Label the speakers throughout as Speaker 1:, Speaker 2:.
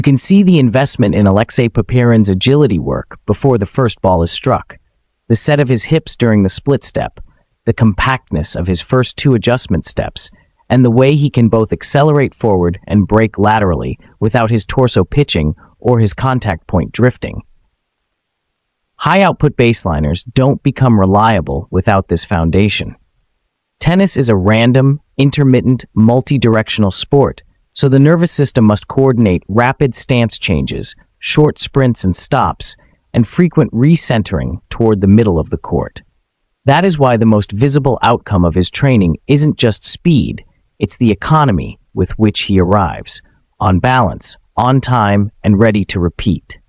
Speaker 1: You can see the investment in Alexei Popyrin's agility work before the first ball is struck, the set of his hips during the split step, the compactness of his first two adjustment steps, and the way he can both accelerate forward and brake laterally without his torso pitching or his contact point drifting. High-output baseliners don't become reliable without this foundation. Tennis is a random, intermittent, multi-directional sport, so the nervous system must coordinate rapid stance changes, short sprints and stops, and frequent recentering toward the middle of the court. That is why the most visible outcome of his training isn't just speed, it's the economy with which he arrives, on balance, on time, and ready to repeat.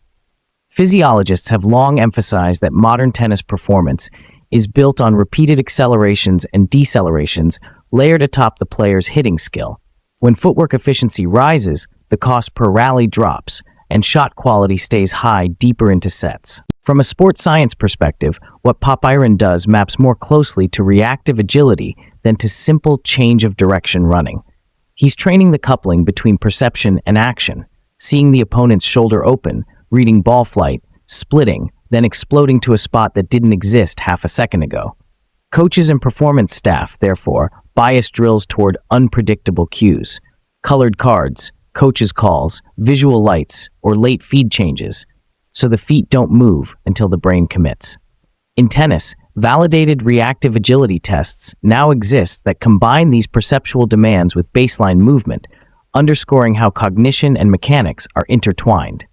Speaker 1: Physiologists have long emphasized that modern tennis performance is built on repeated accelerations and decelerations layered atop the player's hitting skill. When footwork efficiency rises, the cost per rally drops, and shot quality stays high deeper into sets. From a sports science perspective, what Popyrin does maps more closely to reactive agility than to simple change of direction running. He's training the coupling between perception and action, seeing the opponent's shoulder open, reading ball flight, splitting, then exploding to a spot that didn't exist half a second ago. Coaches and performance staff, therefore, bias drills toward unpredictable cues, colored cards, coaches' calls, visual lights, or late feed changes, so the feet don't move until the brain commits. In tennis, validated reactive agility tests now exist that combine these perceptual demands with baseline movement, underscoring how cognition and mechanics are intertwined.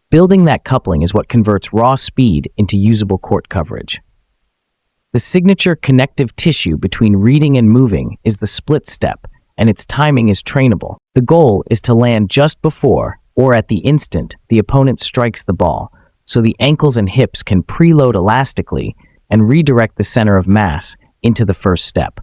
Speaker 1: Building that coupling is what converts raw speed into usable court coverage. The signature connective tissue between reading and moving is the split step, and its timing is trainable. The goal is to land just before, or at the instant, the opponent strikes the ball, so the ankles and hips can preload elastically and redirect the center of mass into the first step.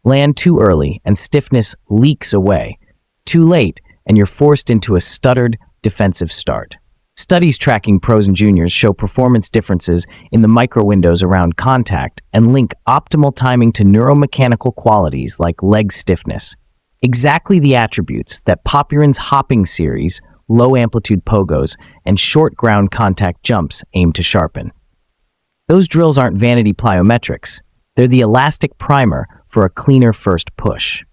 Speaker 1: Land too early and stiffness leaks away. Too late and you're forced into a stuttered, defensive start. Studies tracking pros and juniors show performance differences in the micro-windows around contact and link optimal timing to neuromechanical qualities like leg stiffness. Exactly the attributes that Popyrin's hopping series, low-amplitude pogos, and short ground contact jumps aim to sharpen. Those drills aren't vanity plyometrics. They're the elastic primer for a cleaner first push.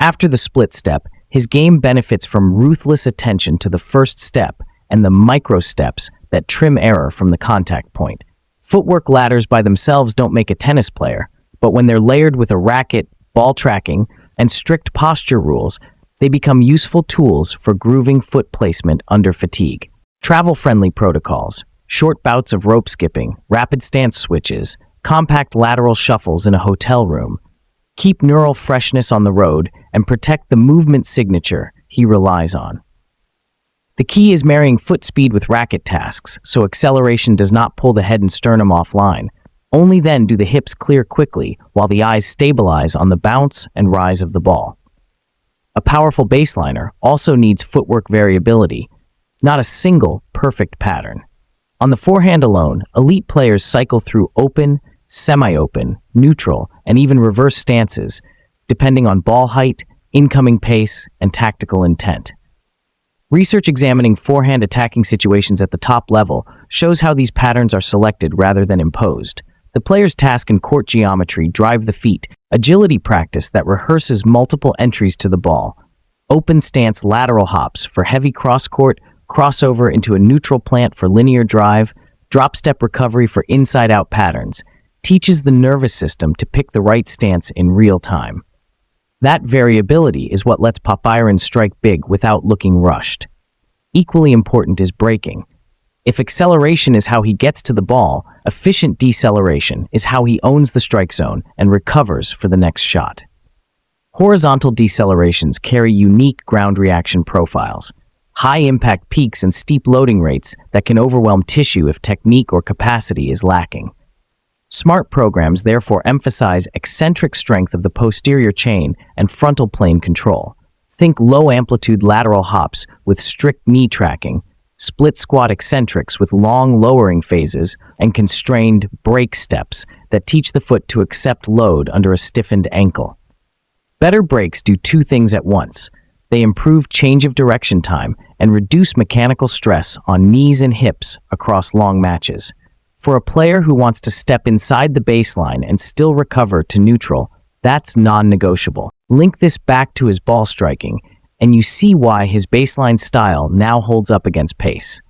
Speaker 1: After the split step, his game benefits from ruthless attention to the first step and the micro steps that trim error from the contact point. Footwork ladders by themselves don't make a tennis player, but when they're layered with a racket, ball tracking, and strict posture rules, they become useful tools for grooving foot placement under fatigue. Travel-friendly protocols, short bouts of rope skipping, rapid stance switches, compact lateral shuffles in a hotel room, keep neural freshness on the road and protect the movement signature he relies on. The key is marrying foot speed with racket tasks, so acceleration does not pull the head and sternum offline. Only then do the hips clear quickly while the eyes stabilize on the bounce and rise of the ball. A powerful baseliner also needs footwork variability, not a single perfect pattern. On the forehand alone, elite players cycle through open, semi-open, neutral, and even reverse stances, depending on ball height, incoming pace, and tactical intent. Research examining forehand attacking situations at the top level shows how these patterns are selected rather than imposed. The player's task in court geometry drive the feet, agility practice that rehearses multiple entries to the ball, open stance lateral hops for heavy cross-court, crossover into a neutral plant for linear drive, drop step recovery for inside-out patterns, teaches the nervous system to pick the right stance in real time. That variability is what lets Popyrin strike big without looking rushed. Equally important is braking. If acceleration is how he gets to the ball, efficient deceleration is how he owns the strike zone and recovers for the next shot. Horizontal decelerations carry unique ground reaction profiles, high-impact peaks and steep loading rates that can overwhelm tissue if technique or capacity is lacking. Smart programs therefore emphasize eccentric strength of the posterior chain and frontal plane control. Think low-amplitude lateral hops with strict knee tracking, split squat eccentrics with long lowering phases, and constrained break steps that teach the foot to accept load under a stiffened ankle. Better breaks do two things at once. They improve change of direction time and reduce mechanical stress on knees and hips across long matches. For a player who wants to step inside the baseline and still recover to neutral, that's non-negotiable. Link this back to his ball striking, and you see why his baseline style now holds up against pace.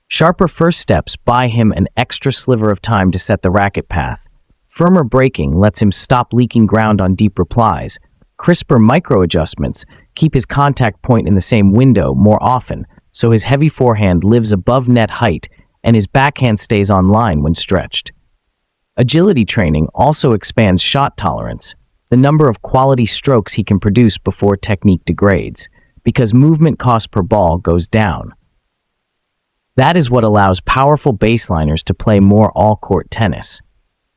Speaker 1: Sharper first steps buy him an extra sliver of time to set the racket path. Firmer braking lets him stop leaking ground on deep replies. Crisper micro-adjustments keep his contact point in the same window more often, so his heavy forehand lives above net height and his backhand stays on line when stretched. Agility training also expands shot tolerance, the number of quality strokes he can produce before technique degrades, because movement cost per ball goes down. That is what allows powerful baseliners to play more all-court tennis.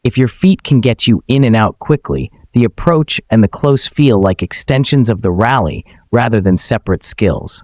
Speaker 1: If your feet can get you in and out quickly, the approach and the close feel like extensions of the rally rather than separate skills.